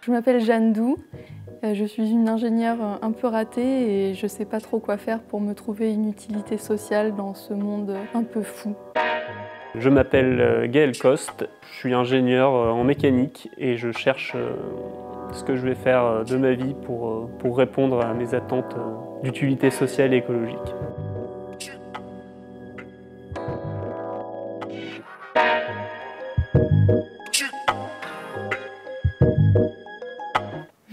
Je m'appelle Jeanne Doux, je suis une ingénieure un peu ratée et je sais pas trop quoi faire pour me trouver une utilité sociale dans ce monde un peu fou. Je m'appelle Gaël Coste, je suis ingénieur en mécanique et je cherche ce que je vais faire de ma vie pour répondre à mes attentes d'utilité sociale et écologique.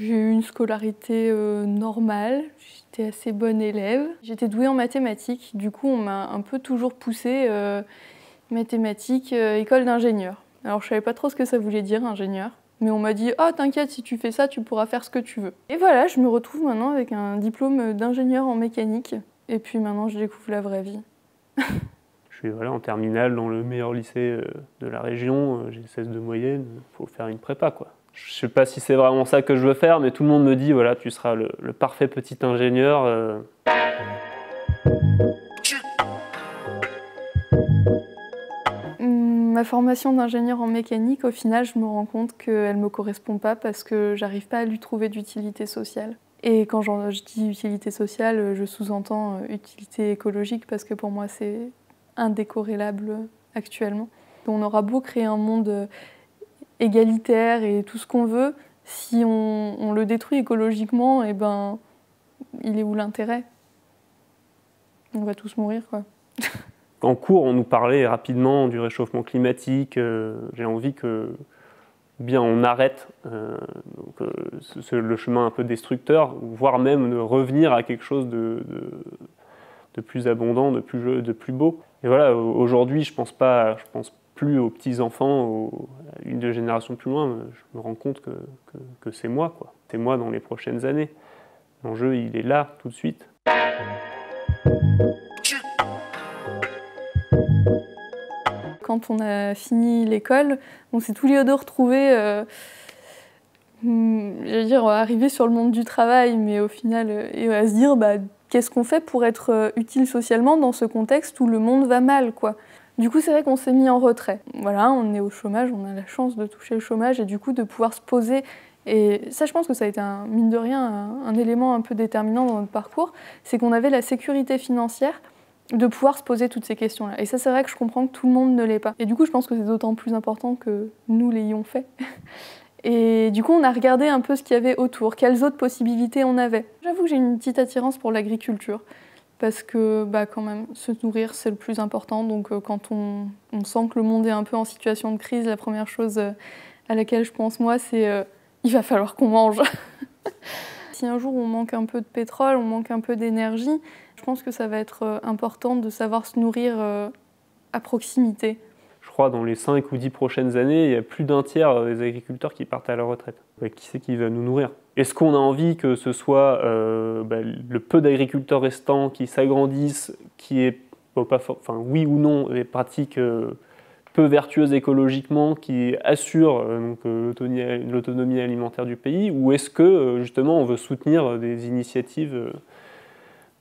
J'ai eu une scolarité normale, j'étais assez bonne élève. J'étais douée en mathématiques, du coup on m'a un peu toujours poussée mathématiques, école d'ingénieur. Alors je savais pas trop ce que ça voulait dire, ingénieur. Mais on m'a dit « Oh t'inquiète, si tu fais ça, tu pourras faire ce que tu veux ». Et voilà, je me retrouve maintenant avec un diplôme d'ingénieur en mécanique. Et puis maintenant je découvre la vraie vie. Je suis en terminale dans le meilleur lycée de la région, j'ai 16 de moyenne, il faut faire une prépa quoi. Je sais pas si c'est vraiment ça que je veux faire, mais tout le monde me dit voilà, tu seras le parfait petit ingénieur. Ma formation d'ingénieur en mécanique, au final, je me rends compte qu'elle ne me correspond pas parce que j'arrive pas à lui trouver d'utilité sociale. Et quand je dis utilité sociale, je sous-entends utilité écologique parce que pour moi, c'est indécorrélable actuellement. On aura beau créer un monde égalitaire et tout ce qu'on veut, si on le détruit écologiquement, eh ben, il est où l'intérêt? On va tous mourir, quoi. En cours, on nous parlait rapidement du réchauffement climatique. J'ai envie que bien on arrête le chemin un peu destructeur, voire même de revenir à quelque chose de plus abondant, de plus beau. Et voilà, aujourd'hui, je pense plus aux petits-enfants, à une génération plus loin. Je me rends compte que c'est moi, quoi. C'est moi dans les prochaines années. L'enjeu, il est là, tout de suite. Quand on a fini l'école, on s'est tous les deux retrouvés, arrivés sur le monde du travail, mais au final, et à se dire qu'est-ce qu'on fait pour être utile socialement dans ce contexte où le monde va mal, quoi. Du coup, c'est vrai qu'on s'est mis en retrait. Voilà, on est au chômage, on a la chance de toucher le chômage et du coup de pouvoir se poser. Et ça, je pense que ça a été, mine de rien, un élément un peu déterminant dans notre parcours, c'est qu'on avait la sécurité financière de pouvoir se poser toutes ces questions-là. Et ça, c'est vrai que je comprends que tout le monde ne l'est pas. Et du coup, je pense que c'est d'autant plus important que nous l'ayons fait. Et du coup, on a regardé un peu ce qu'il y avait autour, quelles autres possibilités on avait. J'avoue que j'ai une petite attirance pour l'agriculture, parce que quand même, se nourrir, c'est le plus important. Donc quand on sent que le monde est un peu en situation de crise, la première chose à laquelle je pense, moi, c'est il va falloir qu'on mange. Si un jour on manque un peu de pétrole, on manque un peu d'énergie, je pense que ça va être important de savoir se nourrir à proximité. Je crois dans les 5 ou 10 prochaines années, il y a plus d'un tiers des agriculteurs qui partent à la retraite. Qui c'est qui va nous nourrir? Est-ce qu'on a envie que ce soit le peu d'agriculteurs restants qui s'agrandissent, qui est oui ou non, des pratiques peu vertueuses écologiquement, qui assurent l'autonomie alimentaire du pays, ou est-ce que justement on veut soutenir des initiatives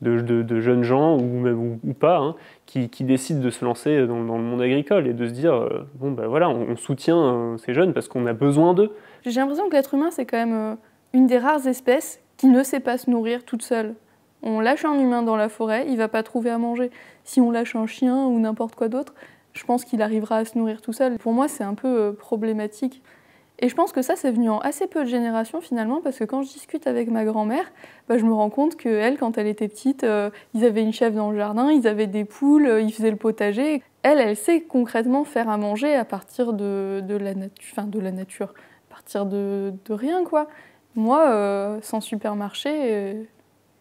de jeunes gens, ou pas, hein, qui décident de se lancer dans le monde agricole et de se dire voilà, on soutient ces jeunes parce qu'on a besoin d'eux. J'ai l'impression que l'être humain, c'est quand même une des rares espèces qui ne sait pas se nourrir toute seule. On lâche un humain dans la forêt, il ne va pas trouver à manger. Si on lâche un chien ou n'importe quoi d'autre, je pense qu'il arrivera à se nourrir tout seul. Pour moi, c'est un peu problématique. Et je pense que ça, c'est venu en assez peu de générations finalement, parce que quand je discute avec ma grand-mère, je me rends compte qu'elle, quand elle était petite, ils avaient une chèvre dans le jardin, ils avaient des poules, ils faisaient le potager. Elle sait concrètement faire à manger à partir de la nature, à partir de rien, quoi. Moi, sans supermarché,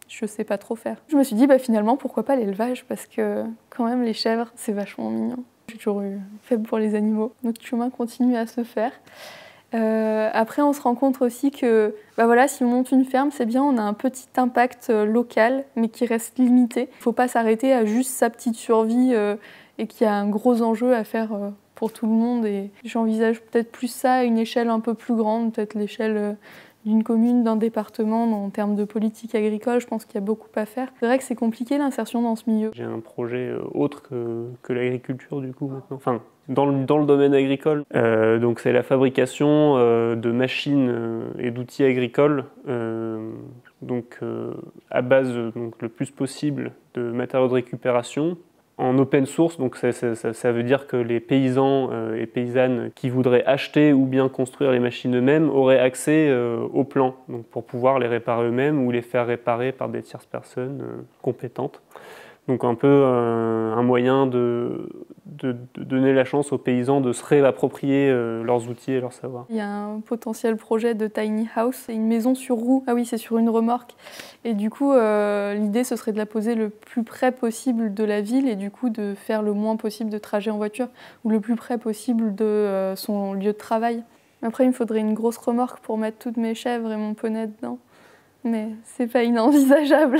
je sais pas trop faire. Je me suis dit, finalement, pourquoi pas l'élevage, parce que quand même, les chèvres, c'est vachement mignon. J'ai toujours eu faible pour les animaux. Notre chemin continue à se faire. Après, on se rend compte aussi que si on monte une ferme, c'est bien, on a un petit impact local, mais qui reste limité. Il ne faut pas s'arrêter à juste sa petite survie et qu'il y a un gros enjeu à faire pour tout le monde. Et j'envisage peut-être plus ça à une échelle un peu plus grande, peut-être l'échelle d'une commune, d'un département, en termes de politique agricole. Je pense qu'il y a beaucoup à faire. C'est vrai que c'est compliqué l'insertion dans ce milieu. J'ai un projet autre que l'agriculture du coup maintenant, enfin dans le domaine agricole. Donc c'est la fabrication de machines et d'outils agricoles, à base donc, le plus possible de matériaux de récupération en open source. Donc ça veut dire que les paysans et paysannes qui voudraient acheter ou bien construire les machines eux-mêmes auraient accès au plan, donc pour pouvoir les réparer eux-mêmes ou les faire réparer par des tierces personnes compétentes. Donc un peu un moyen de donner la chance aux paysans de se réapproprier leurs outils et leurs savoirs. Il y a un potentiel projet de tiny house, c'est une maison sur roue. Ah oui, c'est sur une remorque. Et du coup, l'idée, ce serait de la poser le plus près possible de la ville et du coup de faire le moins possible de trajets en voiture ou le plus près possible de son lieu de travail. Après, il me faudrait une grosse remorque pour mettre toutes mes chèvres et mon poney dedans. Mais c'est pas inenvisageable.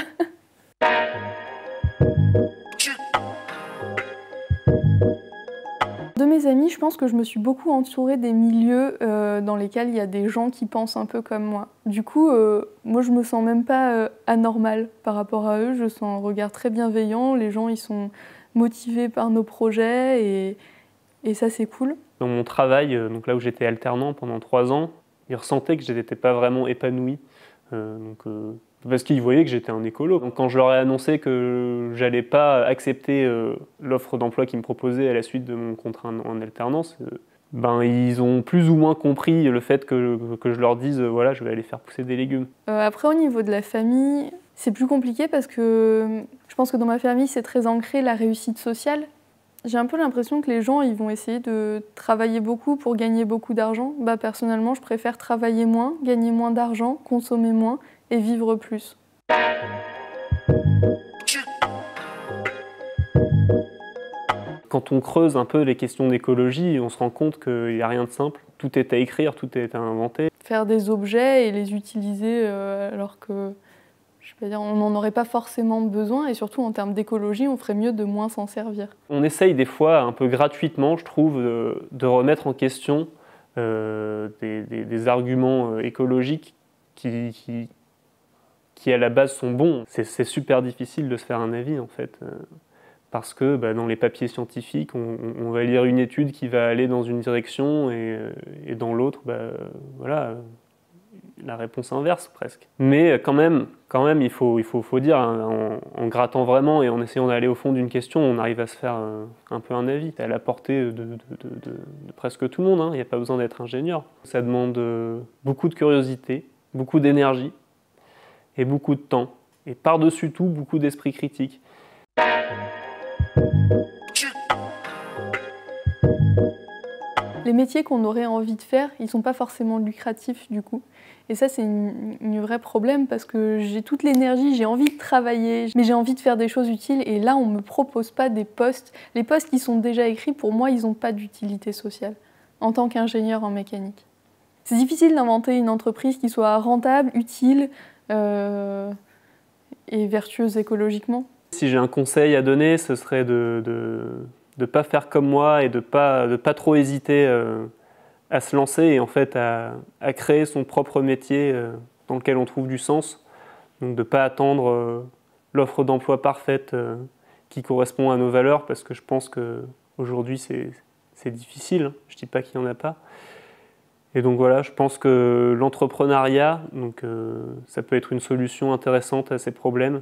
De mes amis, je pense que je me suis beaucoup entourée des milieux dans lesquels il y a des gens qui pensent un peu comme moi. Du coup, moi je me sens même pas anormale par rapport à eux, je sens un regard très bienveillant, les gens ils sont motivés par nos projets et ça c'est cool. Dans mon travail, donc là où j'étais alternant pendant 3 ans, ils ressentaient que je n'étais pas vraiment épanoui. Parce qu'ils voyaient que j'étais un écolo. Donc quand je leur ai annoncé que j'allais pas accepter l'offre d'emploi qu'ils me proposaient à la suite de mon contrat en alternance, ils ont plus ou moins compris le fait que je leur dise voilà, je vais aller faire pousser des légumes. Après au niveau de la famille, c'est plus compliqué parce que je pense que dans ma famille c'est très ancré la réussite sociale. J'ai un peu l'impression que les gens ils vont essayer de travailler beaucoup pour gagner beaucoup d'argent. Personnellement, je préfère travailler moins, gagner moins d'argent, consommer moins et vivre plus. Quand on creuse un peu les questions d'écologie, on se rend compte qu'il n'y a rien de simple. Tout est à écrire, tout est à inventer. Faire des objets et les utiliser alors que on n'en aurait pas forcément besoin et surtout en termes d'écologie, on ferait mieux de moins s'en servir. On essaye des fois un peu gratuitement, je trouve, de remettre en question des arguments écologiques qui à la base sont bons. C'est super difficile de se faire un avis en fait, parce que dans les papiers scientifiques, on va lire une étude qui va aller dans une direction et dans l'autre, voilà, la réponse inverse presque. Mais quand même il faut dire, hein, en grattant vraiment et en essayant d'aller au fond d'une question, on arrive à se faire un peu un avis. C'est à la portée de presque tout le monde, hein. Il n'y a pas besoin d'être ingénieur. Ça demande beaucoup de curiosité, beaucoup d'énergie et beaucoup de temps. Et par-dessus tout, beaucoup d'esprit critique. Les métiers qu'on aurait envie de faire, ils ne sont pas forcément lucratifs du coup. Et ça, c'est un vrai problème parce que j'ai toute l'énergie, j'ai envie de travailler, mais j'ai envie de faire des choses utiles. Et là, on ne me propose pas des postes. Les postes qui sont déjà écrits, pour moi, ils n'ont pas d'utilité sociale en tant qu'ingénieur en mécanique. C'est difficile d'inventer une entreprise qui soit rentable, utile et vertueuse écologiquement. Si j'ai un conseil à donner, ce serait de ne pas faire comme moi et de pas trop hésiter à se lancer et en fait à créer son propre métier dans lequel on trouve du sens. Donc de ne pas attendre l'offre d'emploi parfaite qui correspond à nos valeurs, parce que je pense qu'aujourd'hui c'est difficile, hein. Je ne dis pas qu'il n'y en a pas. Et donc voilà, je pense que l'entrepreneuriat, ça peut être une solution intéressante à ces problèmes.